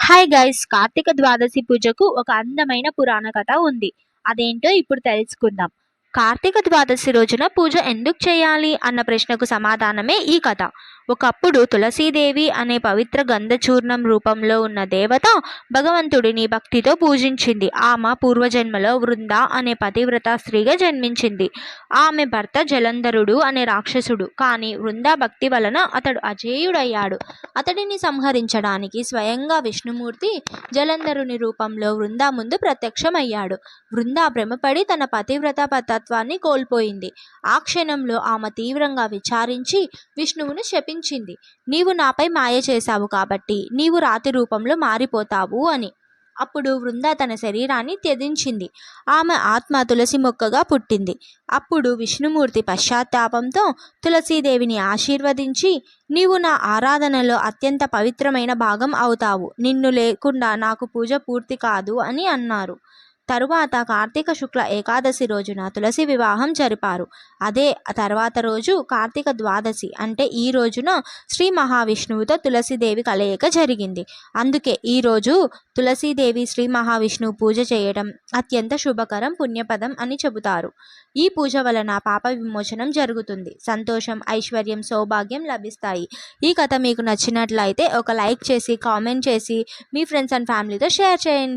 Hi guys, Karthika ద్వాదశి పూజకు ఒక అందమైన పురాణ కథ ఉంది. అదేంటో ఇప్పుడు తెలుసుకుందాం. కార్తీక ద్వాదశి రోజున పూజ ఎందుకు చేయాలి అన్న ప్రశ్నకు సమాధానమే ఈ కథ. ఒకప్పుడు తులసీదేవి అనే పవిత్ర గంధచూర్ణం రూపంలో ఉన్న దేవత భగవంతుడిని భక్తితో పూజించింది. ఆమె పూర్వజన్మలో వృంద అనే పతివ్రత స్త్రీగా జన్మించింది. ఆమె భర్త జలంధరుడు అనే రాక్షసుడు. కానీ వృంద భక్తి వలన అతడు అజేయుడయ్యాడు. అతడిని సంహరించడానికి స్వయంగా విష్ణుమూర్తి జలంధరుని రూపంలో వృంద ముందు ప్రత్యక్షమయ్యాడు. వృంద భ్రమపడి తన పతివ్రత తత్వాన్ని కోల్పోయింది. ఆ క్షణంలో ఆమె తీవ్రంగా విచారించి విష్ణువును శపించింది. నీవు నాపై మాయ చేశావు కాబట్టి నీవు రాతి రూపంలో మారిపోతావు అని. అప్పుడు వృంద తన శరీరాన్ని త్యజించింది. ఆమె ఆత్మ తులసి మొక్కగా పుట్టింది. అప్పుడు విష్ణుమూర్తి పశ్చాత్తాపంతో తులసీదేవిని ఆశీర్వదించి, నీవు నా ఆరాధనలో అత్యంత పవిత్రమైన భాగం అవుతావు. నిన్ను లేకుండా నాకు పూజ పూర్తి కాదు అని అన్నారు. తరువాత కార్తీక శుక్ల ఏకాదశి రోజున తులసి వివాహం జరిపారు. అదే తర్వాత రోజు కార్తీక ద్వాదశి, అంటే ఈ రోజున శ్రీ మహావిష్ణువుతో తులసీదేవి కలయిక జరిగింది. అందుకే ఈరోజు తులసీదేవి శ్రీ మహావిష్ణువు పూజ చేయడం అత్యంత శుభకరం, పుణ్యపదం అని చెబుతారు. ఈ పూజ వలన పాప విమోచనం జరుగుతుంది. సంతోషం, ఐశ్వర్యం, సౌభాగ్యం లభిస్తాయి. ఈ కథ మీకు నచ్చినట్లయితే ఒక లైక్ చేసి, కామెంట్ చేసి మీ ఫ్రెండ్స్ అండ్ ఫ్యామిలీతో షేర్ చేయండి.